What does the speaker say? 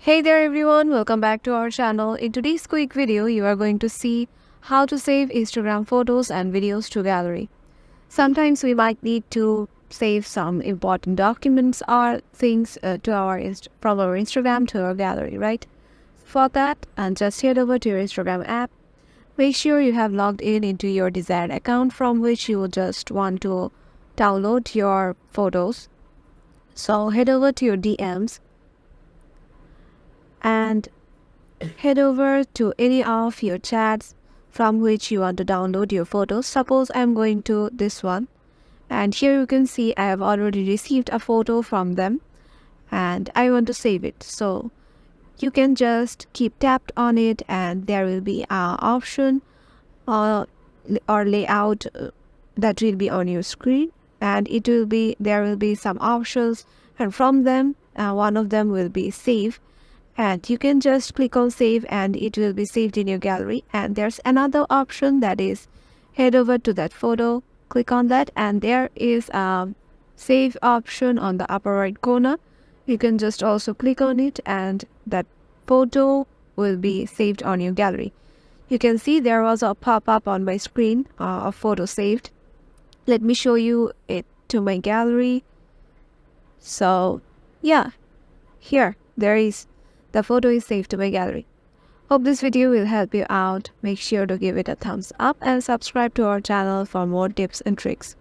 Hey there everyone, welcome back to our channel. In today's quick video, you are going to see how to save Instagram photos and videos to gallery. Sometimes we might need to save some important documents or things from our Instagram to our gallery, right? For that, and just head over to your Instagram app. Make sure you have logged in into your desired account from which you will just want to download your photos. So head over to your DMs and head over to any of your chats from which you want to download your photos. Suppose I'm going to this one, and here you can see I have already received a photo from them and I want to save it. So you can just keep tapped on it and there will be an option or layout that will be on your screen, and there will be some options, and from them one of them will be save, and you can just click on save and it will be saved in your gallery. And there's another option, that is head over to that photo, click on that, and there is a save option on the upper right corner. You can just also click on it and that photo will be saved on your gallery. You can see there was a pop-up on my screen of photo saved. Let me show you it to my gallery. So yeah, here there is the photo is saved to my gallery. Hope this video will help you out. Make sure to give it a thumbs up and subscribe to our channel for more tips and tricks.